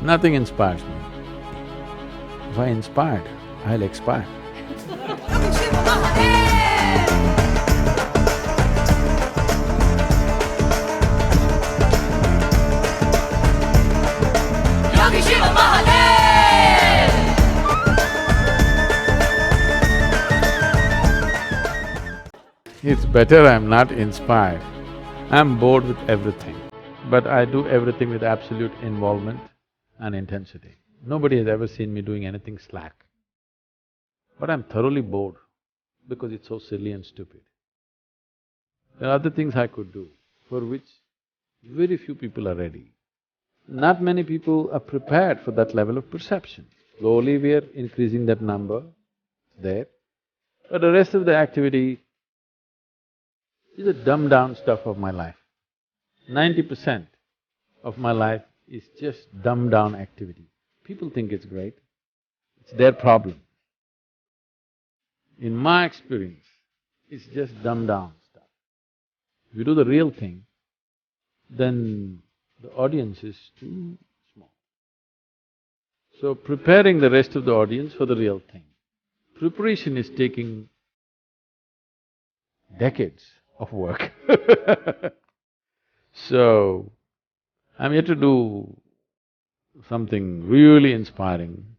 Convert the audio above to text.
Nothing inspires me. If I inspired, I'll expire. It's better I'm not inspired. I'm bored with everything, but I do everything with absolute involvement and intensity. Nobody has ever seen me doing anything slack. But I'm thoroughly bored because it's so silly and stupid. There are other things I could do for which very few people are ready. Not many people are prepared for that level of perception. Slowly we are increasing that number there, but the rest of the activity is the dumbed-down stuff of my life. 90% of my life is just dumbed-down activity. People think it's great, it's their problem. In my experience, it's just dumbed-down stuff. If you do the real thing, then the audience is too small. So preparing the rest of the audience for the real thing. Preparation is taking decades of work. So, I'm here to do something really inspiring,